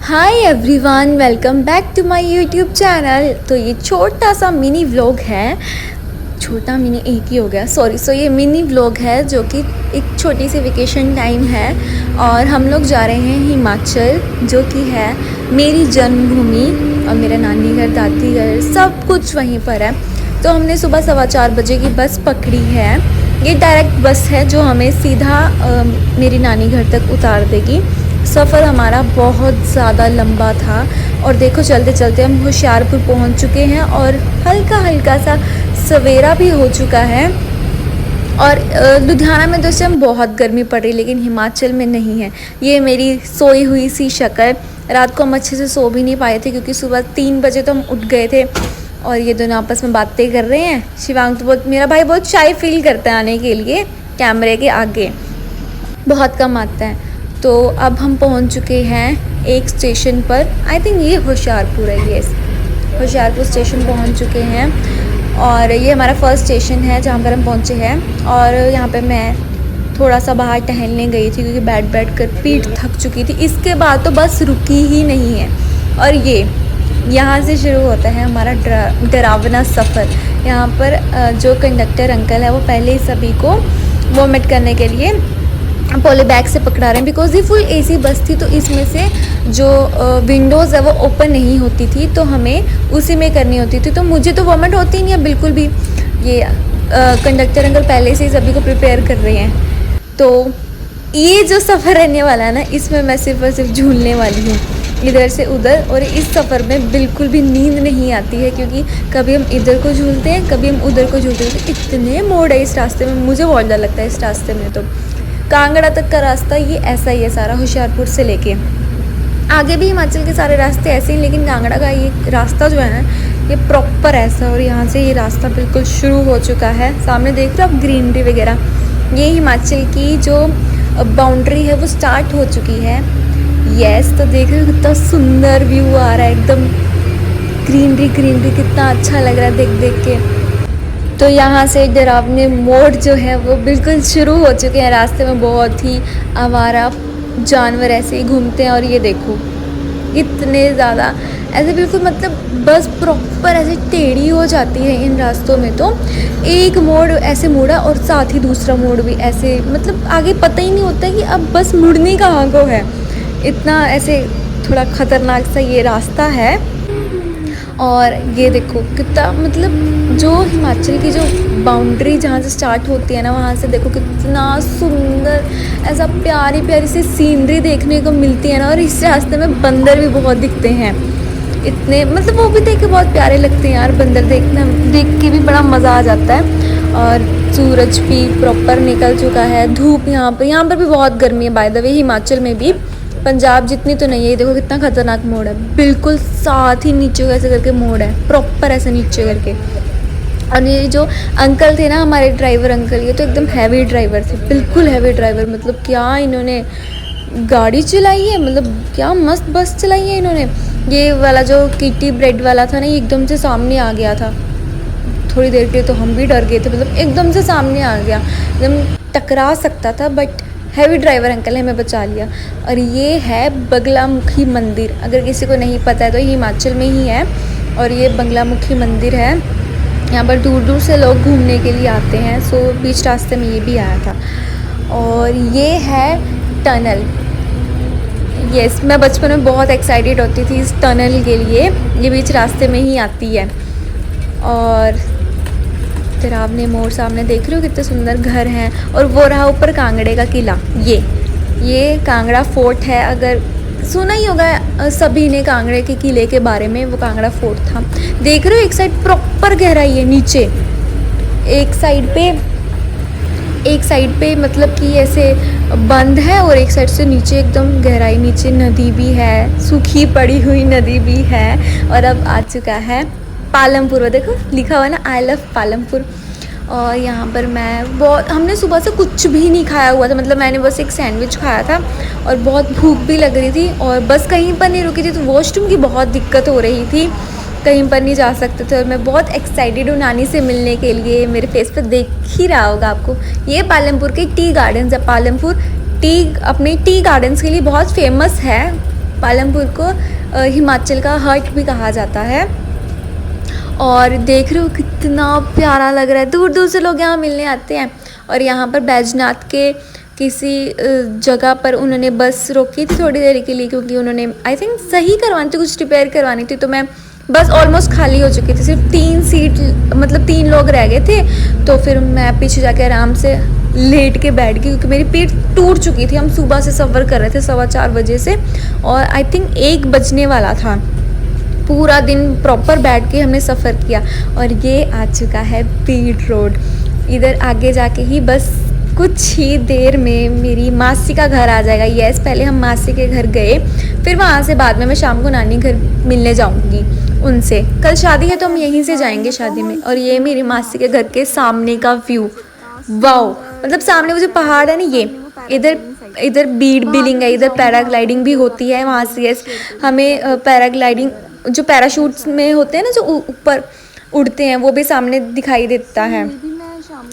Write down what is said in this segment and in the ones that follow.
Hi everyone, welcome back to my YouTube channel. तो ये छोटा सा मिनी व्लॉग है, छोटा मिनी एक ही हो गया, सो ये मिनी व्लॉग है जो कि एक छोटी सी वेकेशन टाइम है और हम लोग जा रहे हैं हिमाचल, जो कि है मेरी जन्मभूमि और मेरा नानी घर, दादी घर, सब कुछ वहीं पर है। तो हमने सुबह 4:15 बजे की बस पकड़ी है। ये डायरेक्ट बस है जो हमें सीधा मेरी नानी घर तक उतार देगी। सफ़र हमारा बहुत ज़्यादा लंबा था और देखो चलते चलते हम होशियारपुर पहुंच चुके हैं और हल्का हल्का सा सवेरा भी हो चुका है। और लुधियाना में तो इस टाइम बहुत गर्मी पड़ रही है, लेकिन हिमाचल में नहीं है। ये मेरी सोई हुई सी शक्ल, रात को हम अच्छे से सो भी नहीं पाए थे क्योंकि सुबह 3 बजे तो हम उठ गए थे। और ये दोनों आपस में बातें कर रहे हैं। शिवांग तो मेरा भाई बहुत शाई फील करता है आने के लिए, कैमरे के आगे बहुत कम आता है। तो अब हम पहुंच चुके हैं एक स्टेशन पर, आई थिंक ये होशियारपुर है, यस होशियारपुर स्टेशन पहुंच चुके हैं। और ये हमारा फर्स्ट स्टेशन है जहां पर हम पहुंचे हैं। और यहाँ पे मैं थोड़ा सा बाहर टहलने गई थी क्योंकि बैठ कर पीठ थक चुकी थी। इसके बाद तो बस रुकी ही नहीं है। और ये यहाँ से शुरू होता है हमारा डरावना सफ़र। यहाँ पर जो कंडक्टर अंकल है वो पहले ही सभी को वॉमिट करने के लिए पॉली बैग से पकड़ा रहे हैं, बिकॉज ये फुल एसी बस थी। तो इसमें से जो विंडोज़ है वो ओपन नहीं होती थी, तो हमें उसी में करनी होती थी। तो मुझे तो वॉमिट होती नहीं है बिल्कुल भी। ये कंडक्टर अंकल पहले से ही सभी को प्रिपेयर कर रहे हैं। तो ये जो सफ़र रहने वाला है ना, इसमें मैं सिर्फ और सिर्फ झूलने वाली हूँ इधर से उधर। और इस सफ़र में बिल्कुल भी नींद नहीं आती है क्योंकि कभी हम इधर को झूलते हैं, कभी हम उधर को झूलते हैं। तो इतने मोड़ है इस रास्ते में, मुझे बहुत डर लगता है इस रास्ते में। तो कांगड़ा तक का रास्ता ये ऐसा ही है सारा, होशियारपुर से लेके आगे भी हिमाचल के सारे रास्ते ऐसे ही, लेकिन कांगड़ा का ये रास्ता जो है ना ये प्रॉपर ऐसा। और यहाँ से ये रास्ता बिल्कुल शुरू हो चुका है। सामने देख रहे हो आप ग्रीनरी वगैरह, ये हिमाचल की जो बाउंड्री है वो स्टार्ट हो चुकी है। यस, तो देख रहे हो कितना सुंदर व्यू आ रहा है, एकदम ग्रीनरी ग्रीनरी, कितना अच्छा लग रहा है देख देख के। तो यहाँ से डरावने मोड़ जो है वो बिल्कुल शुरू हो चुके हैं। रास्ते में बहुत ही आवारा जानवर ऐसे ही घूमते हैं। और ये देखो इतने ज़्यादा ऐसे बिल्कुल, मतलब बस प्रॉपर ऐसे टेढ़ी हो जाती है इन रास्तों में। तो एक मोड़ ऐसे मुड़ा और साथ ही दूसरा मोड़ भी ऐसे, मतलब आगे पता ही नहीं होता कि अब बस मुड़नी कहाँ को है। इतना ऐसे थोड़ा ख़तरनाक सा ये रास्ता है। और ये देखो कितना, मतलब जो हिमाचल की जो बाउंड्री जहाँ से स्टार्ट होती है ना, वहाँ से देखो कितना सुंदर ऐसा प्यारी प्यारी सी सीनरी देखने को मिलती है ना। और इस रास्ते में बंदर भी बहुत दिखते हैं इतने, मतलब वो भी देख के बहुत प्यारे लगते हैं यार। बंदर देख के भी बड़ा मज़ा आ जाता है। और सूरज भी प्रॉपर निकल चुका है। धूप यहाँ पर भी बहुत गर्मी है बाय द वे, हिमाचल में भी, पंजाब जितनी तो नहीं है। देखो कितना खतरनाक मोड़ है, बिल्कुल साथ ही नीचे ऐसे करके मोड़ है, प्रॉपर ऐसे नीचे करके। और ये जो अंकल थे ना हमारे ड्राइवर अंकल, ये तो एकदम हैवी ड्राइवर थे, बिल्कुल हैवी ड्राइवर। मतलब क्या इन्होंने गाड़ी चलाई है, मतलब क्या मस्त बस चलाई है इन्होंने। ये वाला जो किटी ब्रेड वाला था ना, ये एकदम से सामने आ गया था। थोड़ी देर के लिए तो हम भी डर गए थे, मतलब एकदम से सामने आ गया, एकदम टकरा सकता था, बट हैवी ड्राइवर अंकल ने हमें बचा लिया। और ये है बगलामुखी मंदिर, अगर किसी को नहीं पता है तो ये हिमाचल में ही है। और ये बगलामुखी मंदिर है, यहाँ पर दूर दूर से लोग घूमने के लिए आते हैं। सो बीच रास्ते में ये भी आया था। और ये है टनल। यस, मैं बचपन में बहुत एक्साइटेड होती थी इस टनल के लिए, ये बीच रास्ते में ही आती है। और डरावने मोड़ सामने देख रहे हो कितने सुंदर घर हैं। और वो रहा ऊपर कांगड़े का किला, ये कांगड़ा फोर्ट है। अगर सुना ही होगा सभी ने कांगड़े के किले के बारे में, वो कांगड़ा फोर्ट था। देख रहे हो एक साइड प्रॉपर गहराई है नीचे, एक साइड पे मतलब कि ऐसे बंद है, और एक साइड से नीचे एकदम गहराई, नीचे नदी भी है, सूखी पड़ी हुई नदी भी है। और अब आ चुका है पालमपुर, देखो लिखा हुआ ना आई लव पालमपुर। और यहाँ पर हमने सुबह से कुछ भी नहीं खाया हुआ था, मतलब मैंने बस एक सैंडविच खाया था और बहुत भूख भी लग रही थी। और बस कहीं पर नहीं रुकी थी, तो वॉशरूम की बहुत दिक्कत हो रही थी, कहीं पर नहीं जा सकते थे। और मैं बहुत एक्साइटेड हूँ नानी से मिलने के लिए, मेरे फेस पर देख ही रहा होगा आपको। ये पालमपुर के टी गार्डन्स है। पालमपुर अपने टी गार्डन्स के लिए बहुत फेमस है। पालमपुर को हिमाचल का हार्ट भी कहा जाता है। और देख रहे हो कितना प्यारा लग रहा है, दूर दूर से लोग यहाँ मिलने आते हैं। और यहाँ पर बैजनाथ के किसी जगह पर उन्होंने बस रोकी थी थोड़ी देर के लिए, क्योंकि उन्होंने आई थिंक सही करवानी थी, कुछ रिपेयर करवानी थी। तो मैं बस ऑलमोस्ट खाली हो चुकी थी, सिर्फ 3 सीट मतलब 3 लोग रह गए थे। तो फिर मैं पीछे जाके आराम से लेट के बैठ गई, क्योंकि मेरी पीठ टूट चुकी थी। हम सुबह से सफ़र कर रहे थे 4:15 बजे से, और आई थिंक 1 बजने वाला था। पूरा दिन प्रॉपर बैठ के हमने सफ़र किया। और ये आ चुका है बीट रोड। इधर आगे जाके ही बस कुछ ही देर में मेरी मासी का घर आ जाएगा। यस, पहले हम मासी के घर गए, फिर वहाँ से बाद में मैं शाम को नानी घर मिलने जाऊँगी उनसे। कल शादी है तो हम यहीं से जाएंगे शादी में। और ये मेरी मासी के घर के सामने का व्यू, वाओ। मतलब सामने वो जो पहाड़ है ना, ये इधर बीड बिलिंग है, इधर पैराग्लाइडिंग भी होती है। वहाँ से यस, हमें पैराग्लाइडिंग जो पैराशूट्स में होते हैं ना, जो ऊपर उड़ते हैं, वो भी सामने दिखाई देता है।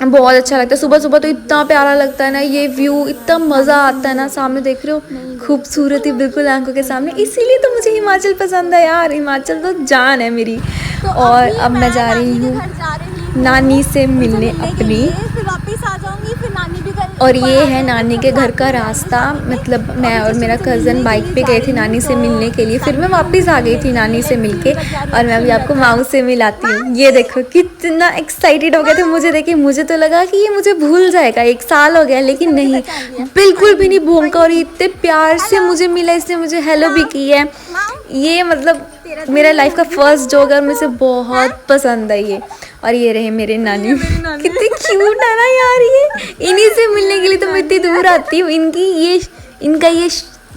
बहुत अच्छा लगता है। सुबह सुबह तो इतना प्यारा लगता है ना ये व्यू, इतना मज़ा आता है ना। सामने देख रहे हो खूबसूरती बिल्कुल आंखों के सामने। इसीलिए तो मुझे हिमाचल पसंद है यार, हिमाचल तो जान है मेरी। और अब मैं जा रही हूँ नानी से मिलने अपनी, वापस आ जाऊंगी, फिर नानी भी घर। और ये है नानी के घर का रास्ता। मतलब मैं और मेरा कज़न बाइक पे गए थे नानी से मिलने के लिए, फिर मैं वापस आ गई थी नानी से मिलके। और मैं अभी आपको माऊ से मिलाती हूँ। ये देखो कितना एक्साइटेड हो गए थे मुझे देखे। मुझे तो लगा कि ये मुझे भूल जाएगा, 1 साल हो गया, लेकिन नहीं, बिल्कुल भी नहीं भूखा। और इतने प्यार से मुझे मिला, इसने मुझे हेलो भी की है। ये मतलब मेरा लाइफ का फर्स्ट जॉब है और मुझे बहुत पसंद है ये। और ये रहे मेरे नानी, कितने क्यूट है ना यार ये। इन्हीं से मिलने के लिए तो मैं इतनी दूर आती हूँ, इनका ये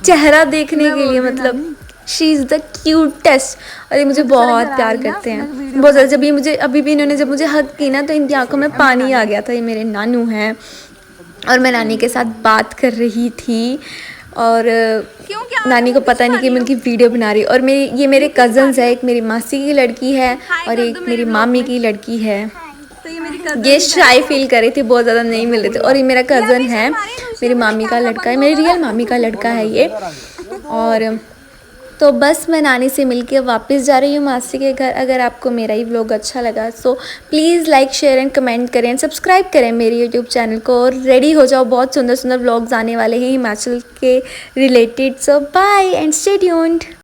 चेहरा देखने के लिए। मतलब शी इज़ द क्यूटेस्ट। और ये मुझे बहुत प्यार करते हैं, बहुत ज़्यादा। जब ये मुझे अभी भी इन्होंने जब मुझे हग की ना, तो इनकी आंखों में पानी आ गया था। ये मेरे नानू हैं और मैं नानी के साथ बात कर रही थी। और नानी को पता नहीं कि मैं उनकी वीडियो बना रही। और ये मेरे कज़न्स है, एक मेरी मासी की लड़की है और एक मेरी मामी की लड़की है। ये शाय फील कर रही थी, बहुत ज़्यादा नहीं मिल रहे थे। और ये मेरा कज़न है, मेरी मामी का लड़का है, मेरी रियल मामी का लड़का है ये। और तो बस मैं नानी से मिलके वापस जा रही हूँ मासी के घर। अगर आपको मेरा ये व्लॉग अच्छा लगा so please like, share and comment करें एंड सब्सक्राइब करें मेरे यूट्यूब चैनल को। और रेडी हो जाओ, बहुत सुंदर सुंदर व्लॉग्स आने वाले हैं हिमाचल के related. So bye and stay tuned.